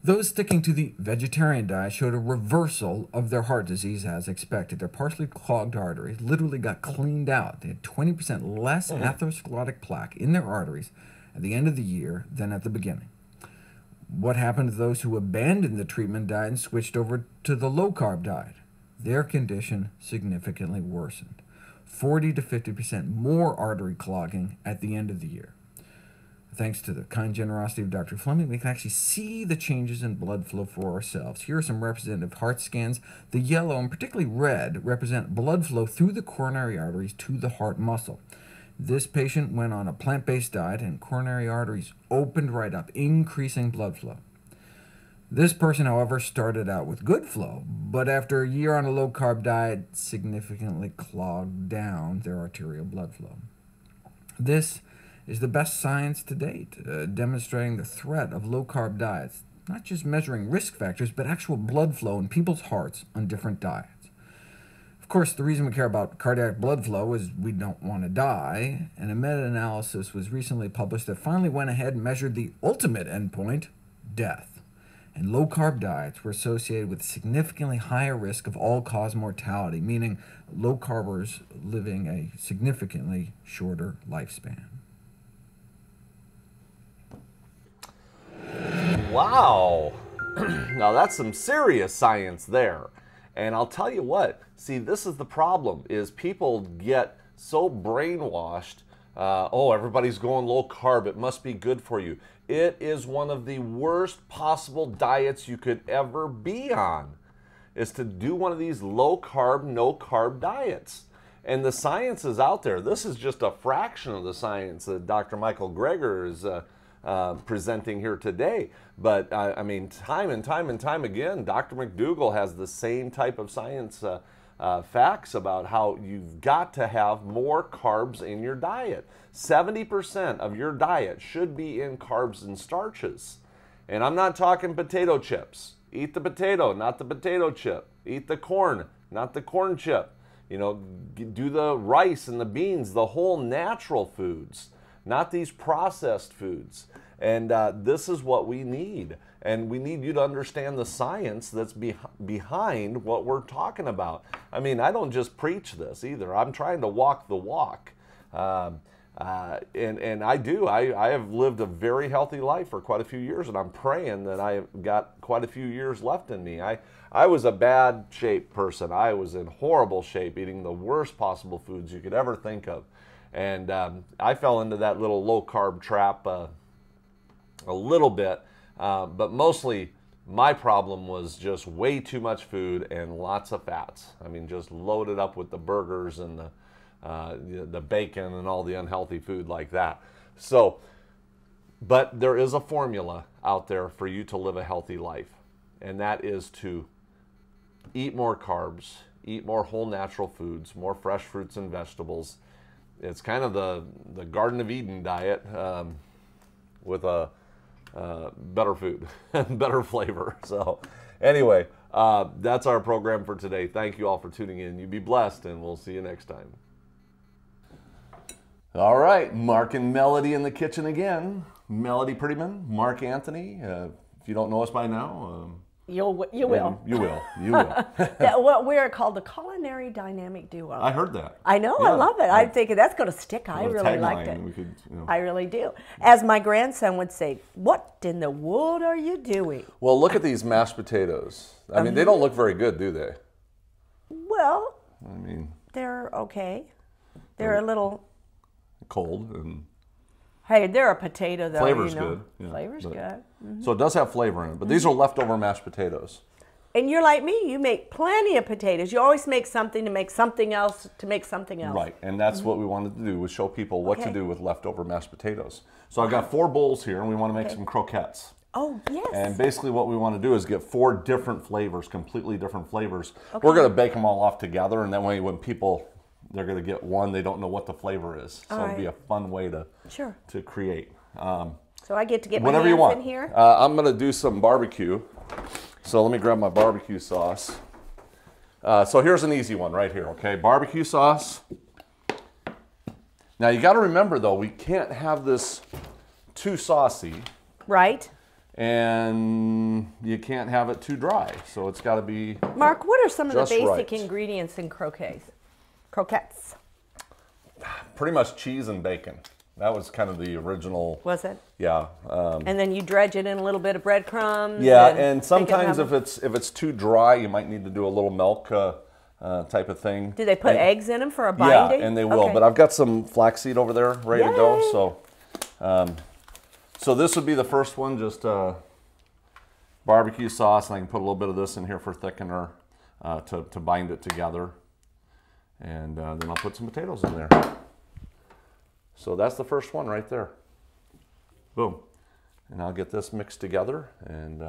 Those sticking to the vegetarian diet showed a reversal of their heart disease as expected. Their partially clogged arteries literally got cleaned out. They had 20% less atherosclerotic plaque in their arteries at the end of the year than at the beginning. What happened to those who abandoned the treatment diet and switched over to the low-carb diet? Their condition significantly worsened. 40 to 50% more artery clogging at the end of the year. Thanks to the kind generosity of Dr. Fleming, we can actually see the changes in blood flow for ourselves. Here are some representative heart scans. The yellow and particularly red represent blood flow through the coronary arteries to the heart muscle. This patient went on a plant-based diet and coronary arteries opened right up, increasing blood flow. This person, however, started out with good flow, but after a year on a low-carb diet, significantly clogged down their arterial blood flow. This is the best science to date, demonstrating the threat of low-carb diets, not just measuring risk factors, but actual blood flow in people's hearts on different diets. Of course, the reason we care about cardiac blood flow is we don't want to die, and a meta-analysis was recently published that finally went ahead and measured the ultimate endpoint, death. And low-carb diets were associated with significantly higher risk of all-cause mortality, meaning low-carbers living a significantly shorter lifespan. Wow. Now that's some serious science there. And I'll tell you what, see, this is the problem, is people get so brainwashed. Oh, everybody's going low carb, it must be good for you. It is one of the worst possible diets you could ever be on, is to do one of these low carb, no carb diets. And the science is out there. This is just a fraction of the science that Dr. Michael Greger is presenting here today. But I mean, time and time again, Dr. McDougall has the same type of science facts about how you've got to have more carbs in your diet. 70% of your diet should be in carbs and starches. And I'm not talking potato chips. Eat the potato, not the potato chip. Eat the corn, not the corn chip. You know, do the rice and the beans, the whole natural foods, not these processed foods. And this is what we need. And we need you to understand the science that's behind what we're talking about. I mean, I don't just preach this either. I'm trying to walk the walk. And I do. I have lived a very healthy life for quite a few years, and I'm praying that I've got quite a few years left in me. I was a bad shape person. I was in horrible shape, eating the worst possible foods you could ever think of. And I fell into that little low-carb trap a little bit, but mostly my problem was just way too much food and lots of fats. I mean, just loaded up with the burgers and the bacon and all the unhealthy food like that. So, but there is a formula out there for you to live a healthy life, and that is to eat more carbs, eat more whole natural foods, more fresh fruits and vegetables. It's kind of the Garden of Eden diet with a better food and better flavor. So anyway, that's our program for today. Thank you all for tuning in. You be blessed, and we'll see you next time. All right, Mark and Melody in the kitchen again. Melody Prettyman, Mark Anthony. If you don't know us by now, you will. You will. What we're called the culinary dynamic duo. I heard that. I know. Yeah. I love it. I'm thinking that's going to stick. I really liked it. We could, I really do. As my grandson would say, "What in the world are you doing?" Well, look at these mashed potatoes. I mean, they don't look very good, do they? Well, I mean, they're okay. They're a little cold and. Hey, they're a potato though. Flavor's you know. good. Yeah, Flavor's good. Mm-hmm. So it does have flavor in it, but these are leftover mashed potatoes. And you're like me. You make plenty of potatoes. You always make something to make something else to make something else. Right, and that's what we wanted to do, was show people what to do with leftover mashed potatoes. So I've got 4 bowls here, and we want to make some croquettes. Oh, yes. And basically what we want to do is get 4 different flavors, completely different flavors. Okay. We're going to bake them all off together, and that way when people, they're going to get one, they don't know what the flavor is. So it'll be a fun way to create. So I get to get my hands in here? I'm going to do some barbecue. So let me grab my barbecue sauce. So here's an easy one right here, okay? Barbecue sauce. Now you got to remember though, we can't have this too saucy. Right. And you can't have it too dry. So it's got to be Mark, what are some of the basic ingredients in croquettes? Pretty much cheese and bacon. That was kind of the original. Was it? Yeah. And then you dredge it in a little bit of breadcrumbs. Yeah, and sometimes if it's too dry, you might need to do a little milk type of thing. Do they put eggs in them for a binding? Yeah, and they will. Okay. But I've got some flaxseed over there ready to go. So, so this would be the first one, just barbecue sauce, and I can put a little bit of this in here for thickener to bind it together. And then I'll put some potatoes in there. So that's the first one right there. Boom. And I'll get this mixed together, and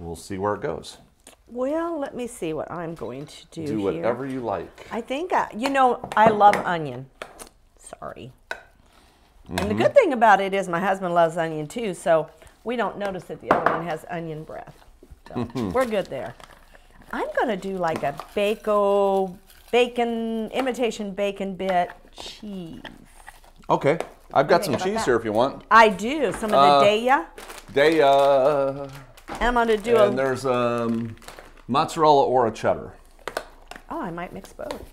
we'll see where it goes. Well, let me see what I'm going to do Do here. whatever you like. I think, you know, I love onion. Sorry. And the good thing about it is my husband loves onion too, so we don't notice that the other one has onion breath. So we're good there. I'm going to do like a imitation bacon bit cheese. Okay. I've got some cheese here if you want. I do. Some of the Daya. Daya. And I'm going to do And there's mozzarella or a cheddar. Oh, I might mix both.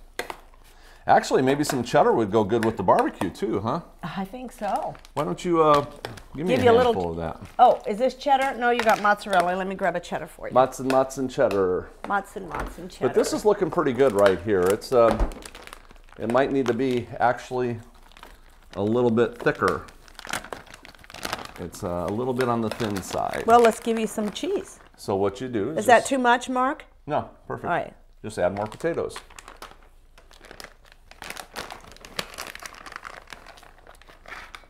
Actually, maybe some cheddar would go good with the barbecue too, huh? I think so. Why don't you give me a handful of that? Oh, is this cheddar? No, you got mozzarella. Let me grab a cheddar for you. Mozz and cheddar. Mozz and cheddar. But this is looking pretty good right here. It's it might need to be actually a little bit thicker. It's a little bit on the thin side. Well, let's give you some cheese. So what you do is that too much, Mark? No, perfect. All right. Just add more potatoes.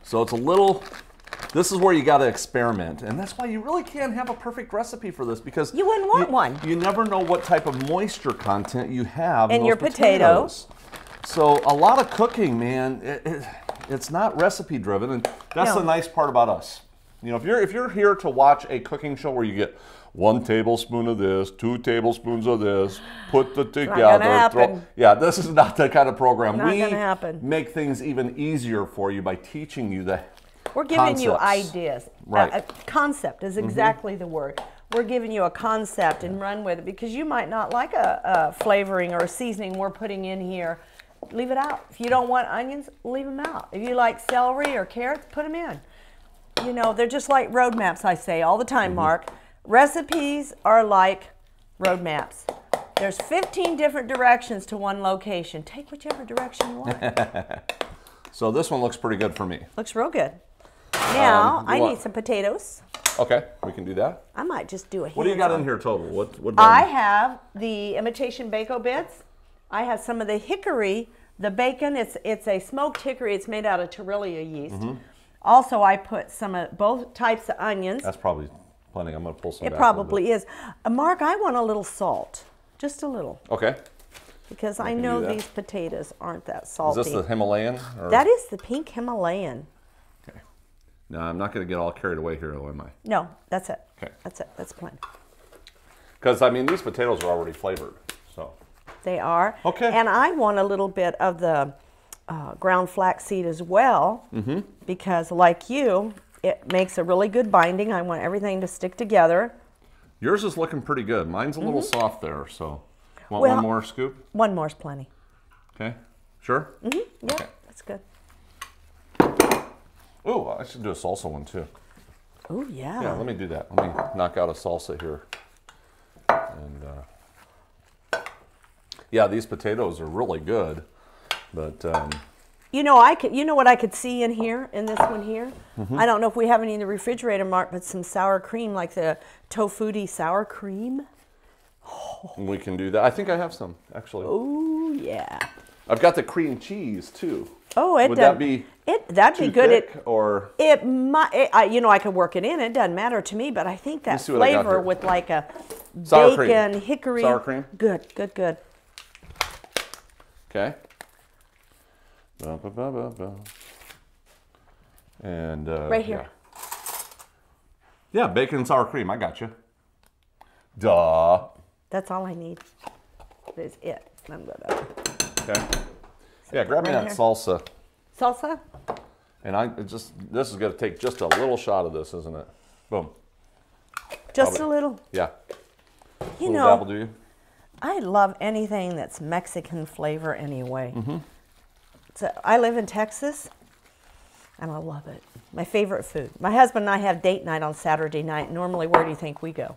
So it's a little, this is where you got to experiment. And that's why you really can't have a perfect recipe for this, because you wouldn't want one. You never know what type of moisture content you have in your potatoes. So a lot of cooking, man, it's not recipe driven, and that's the nice part about us. You know, if you're here to watch a cooking show where you get 1 tablespoon of this, 2 tablespoons of this, put it together. Yeah, this is not that kind of program. Not gonna happen. Make things even easier for you by teaching you the We're giving you ideas. Right. A concept is exactly the word. We're giving you a concept and run with it, because you might not like a flavoring or a seasoning we're putting in here. Leave it out. If you don't want onions, leave them out. If you like celery or carrots, put them in. You know, they're just like roadmaps, I say all the time, Mark. Recipes are like roadmaps. There's 15 different directions to one location. Take whichever direction you want. So this one looks pretty good for me. Looks real good. Now, I need some potatoes. Okay, we can do that. I might just do a What do you got in here total? What I have the imitation bacon bits. I have some of the hickory, the bacon. It's a smoked hickory. It's made out of Torrelia yeast. Also, I put some of both types of onions. That's probably plenty. I'm going to pull some back. It probably is. Mark, I want a little salt. Just a little. Okay. Because I know these potatoes aren't that salty. Is this the Himalayan? Or? That is the pink Himalayan. Okay. No, I'm not going to get all carried away here, though, am I? No, that's it. Okay. That's it. That's plenty. Because, I mean, these potatoes are already flavored, so. They are. Okay. And I want a little bit of the ground flaxseed as well, because like you, it makes a really good binding. I want everything to stick together. Yours is looking pretty good. Mine's a little soft there, so. Want one more scoop? One more's plenty. Okay. Sure? Yeah, okay. That's good. Oh, I should do a salsa one too. Oh, yeah. Yeah, let me do that. Let me knock out a salsa here. And yeah, these potatoes are really good, but you know, you know what I could see in here, in this one here? I don't know if we have any in the refrigerator, Mark, but some sour cream, like the Tofutti sour cream. Oh. We can do that. I think I have some, actually. Oh, yeah. I've got the cream cheese too. Oh, would that be that'd be good. Or it might. You know, I could work it in. It doesn't matter to me, but I think that flavor with like a sour bacon, cream. hickory. Sour cream. Good, good, good. Okay. And right here. Yeah, bacon and sour cream. I got you. Duh. That's all I need. That is it. Okay. Yeah, grab me that salsa. Salsa? And this is going to take just a little shot of this, isn't it? Boom. Just a little. Yeah. You know, that'll do you. I love anything that's Mexican flavor anyway. So I live in Texas, and I love it. My favorite food. My husband and I have date night on Saturday night. Normally, where do you think we go?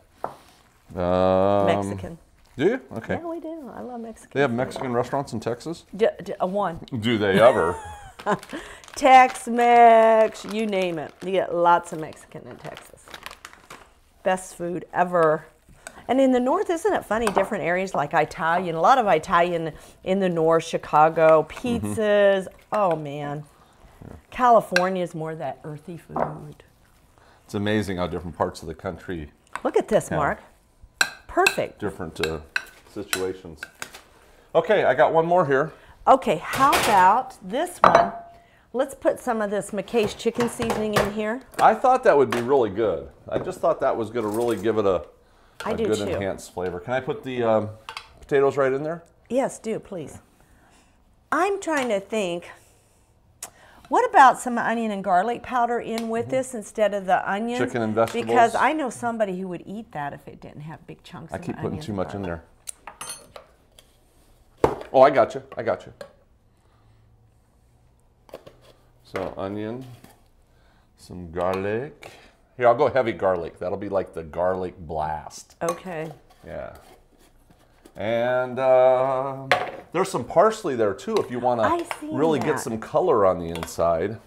Mexican. Do you? Okay. Yeah, we do. I love Mexican. They have Mexican restaurants in Texas? One. Do they ever? Tex-Mex, you name it. You get lots of Mexican in Texas. Best food ever. And in the north, isn't it funny? Different areas like Italian, a lot of Italian in the north, Chicago, pizzas. Oh, man. Yeah. California is more that earthy food. It's amazing how different parts of the country. Look at this, Mark. perfect. different situations. Okay, I got one more here. Okay, how about this one? Let's put some of this McKay's chicken seasoning in here. I thought that would be really good. I just thought that was going to really give it a good too. enhanced flavor. Can I put the potatoes right in there? Yes, do, please. I'm trying to think, what about some onion and garlic powder in with this instead of the onions? Chicken and vegetables. Because I know somebody who would eat that if it didn't have big chunks of I keep putting onions too and much in garlic. there. Oh, I got you. I got you. So onion, some garlic. Here, I'll go heavy garlic. That'll be like the garlic blast. Okay. Yeah. And there's some parsley there too if you want to really get some color on the inside.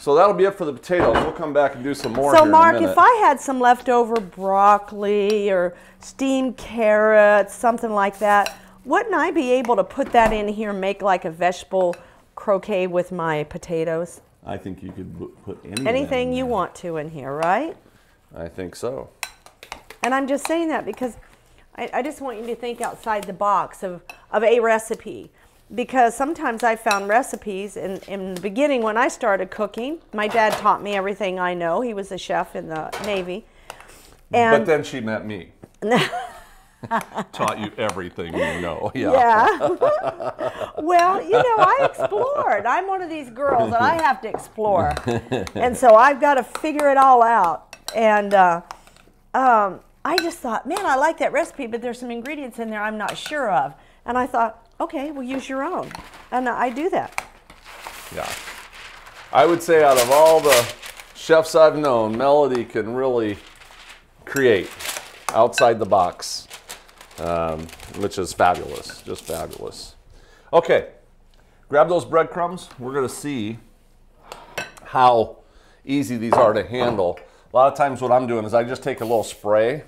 So that'll be it for the potatoes. We'll come back and do some more So here Mark, in a minute. if I had some leftover broccoli or steamed carrots, something like that, wouldn't I be able to put that in here and make like a vegetable croquet with my potatoes? I think you could put anything you want to in here, right? I think so. And I'm just saying that because I just want you to think outside the box of a recipe. Because sometimes I found recipes in the beginning when I started cooking. My dad taught me everything I know. He was a chef in the Navy. But then she met me. Taught you everything you know. Yeah. Well, you know, I explored. I'm one of these girls that I have to explore. And so I've got to figure it all out. And I just thought, man, I like that recipe, but there's some ingredients in there I'm not sure of. And I thought, okay, well, use your own. And I do that. Yeah. I would say out of all the chefs I've known, Melody can really create outside the box, which is fabulous, just fabulous. Okay, grab those breadcrumbs. We're going to see how easy these are to handle. A lot of times what I'm doing is I just take a little spray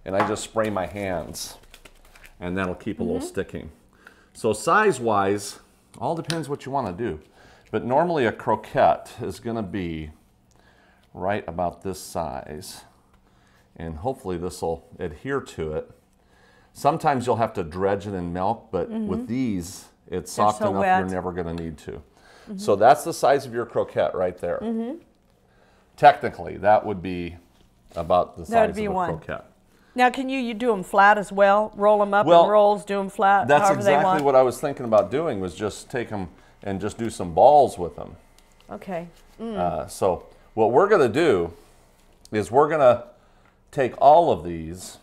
and I just spray my hands, and that'll keep a little sticking. So size-wise, all depends what you want to do. But normally a croquette is going to be right about this size. And hopefully this will adhere to it. Sometimes you'll have to dredge it in milk, but with these, it's soft enough you're never going to need to. So that's the size of your croquette right there. Technically, that would be about the size of a croquette. Now, can you do them flat as well? Roll them up in rolls, do them flat, that's however they want? exactly what I was thinking about doing, was just take them and just do some balls with them. Okay. So what we're going to do is we're going to take all of these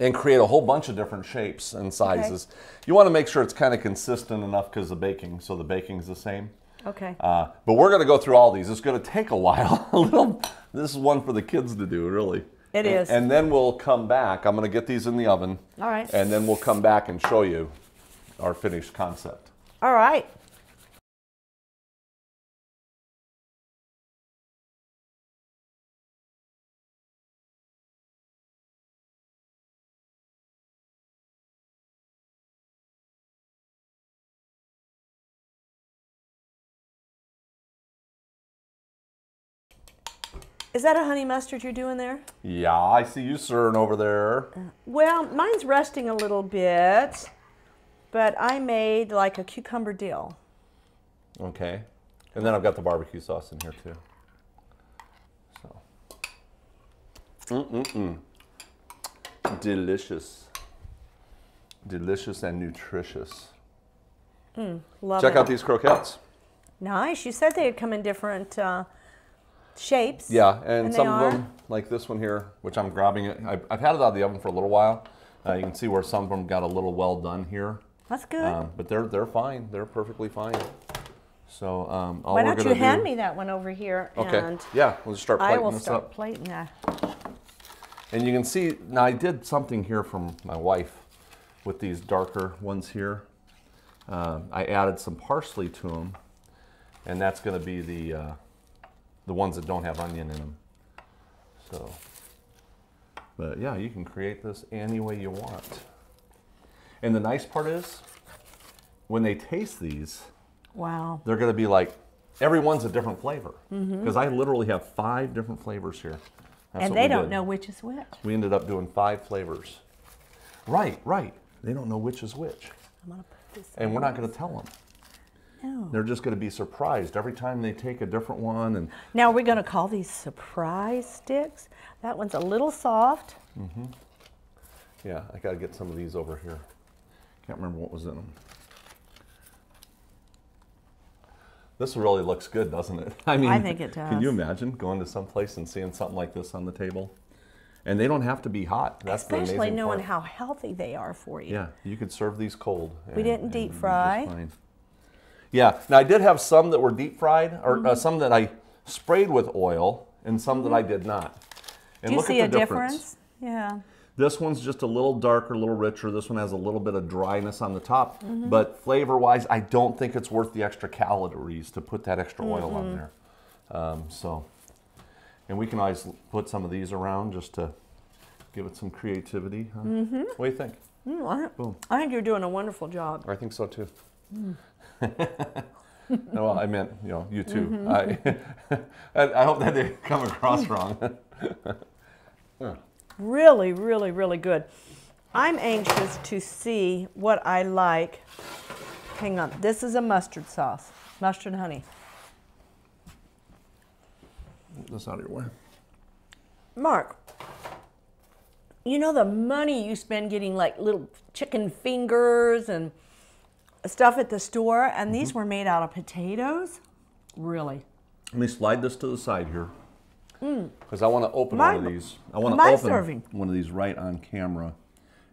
and create a whole bunch of different shapes and sizes. Okay. You want to make sure it's kind of consistent enough because the baking, so the baking's the same. Okay. But we're going to go through all these. It's going to take a while. This is one for the kids to do, really. It is. And then we'll come back. I'm going to get these in the oven. All right. And then we'll come back and show you our finished concept. All right. Is that a honey mustard you're doing there? Yeah, I see you stirring over there. Well, mine's resting a little bit, but I made like a cucumber dill. Okay. And then I've got the barbecue sauce in here too. So. Delicious. Delicious and nutritious. Love Check it. out these croquettes. Nice. You said they'd come in different shapes. Yeah, and some of them, like this one here, which I'm grabbing it. I've had it out of the oven for a little while. You can see where some of them got a little well done here. That's good. But they're fine. They're perfectly fine. So why don't you hand me that one over here? Okay. And yeah, we'll just start plating I will this start up. plating that. And you can see, now I did something here from my wife with these darker ones here. I added some parsley to them, and that's going to be the ones that don't have onion in them. So, but yeah, you can create this any way you want. And the nice part is, when they taste these, wow, they're going to be like, every one's a different flavor. Because I literally have 5 different flavors here. And they don't know which is which. We ended up doing 5 flavors. Right. They don't know which is which. I'm gonna put this And we're not going to tell them. No. They're just going to be surprised every time they take a different one. And now we're going to call these surprise sticks. That one's a little soft. yeah, I got to get some of these over here. Can't remember what was in them. This really looks good, doesn't it? I mean, I think it does. Can you imagine going to some place and seeing something like this on the table? And they don't have to be hot. That's the amazing Especially knowing part. how healthy they are for you. Yeah, you could serve these cold. We didn't deep fry. Yeah, now I did have some that were deep fried, or some that I sprayed with oil, and some that I did not. And Do you look see at the a difference. Yeah. This one's just a little darker, a little richer. This one has a little bit of dryness on the top. But flavor-wise, I don't think it's worth the extra calories to put that extra oil on there. And we can always put some of these around just to give it some creativity. Huh? What do you think? Boom. I think you're doing a wonderful job. I think so too. No, well, I meant, you too. I hope that didn't come across wrong. Really, really, really good. I'm anxious to see what I like. Hang on. This is a mustard sauce. Mustard honey. Get this out of your way. Mark, you know the money you spend getting like little chicken fingers and stuff at the store, and these were made out of potatoes? Really? Let me slide this to the side here, because I want to open one of these. I want to open one of these right on camera,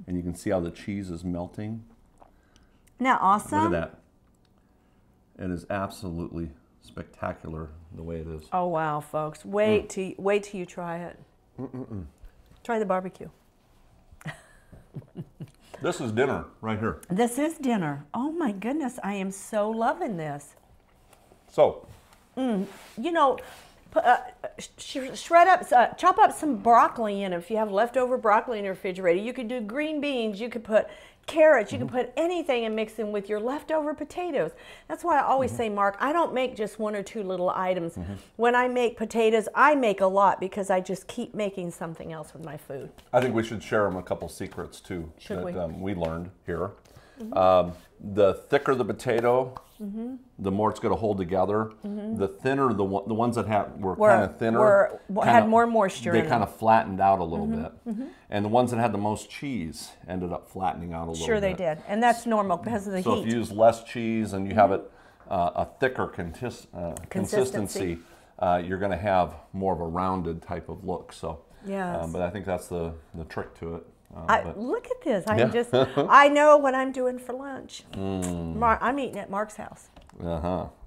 and you can see how the cheese is melting. Isn't that awesome? Look at that. It is absolutely spectacular the way it is. Oh wow, folks! Wait till you try it. Try the barbecue. This is dinner right here. This is dinner. Oh my goodness, I am so loving this. So, You know, chop up some broccoli in it. If you have leftover broccoli in your refrigerator, you could do green beans. You could put carrots. You can put anything and mix them with your leftover potatoes. That's why I always say, Mark, I don't make just 1 or 2 little items. When I make potatoes, I make a lot because I just keep making something else with my food. I think we should share them a couple secrets too. Should that we learned here. The thicker the potato, the more it's going to hold together. The thinner the ones that were kind of thinner had more moisture. They kind of flattened out a little bit, and the ones that had the most cheese ended up flattening out a little bit. Sure, they did, and that's normal because of the heat. So if you use less cheese and you have it a thicker consistency, you're going to have more of a rounded type of look. So, yes. But I think that's the trick to it. Look at this. I know what I'm doing for lunch. I'm eating at Mark's house.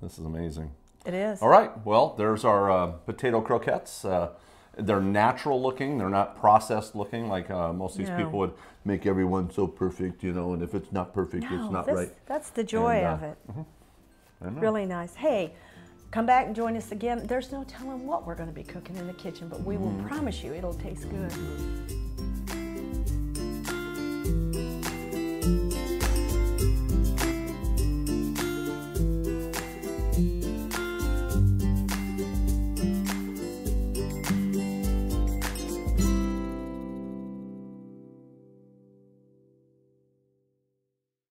This is amazing. It is. All right. Well, there's our potato croquettes. They're natural looking. They're not processed looking like most of these people would make everyone so perfect, and if it's not perfect, it's not right. That's the joy of it. Really nice. Hey, come back and join us again. There's no telling what we're going to be cooking in the kitchen, but we will promise you it'll taste good.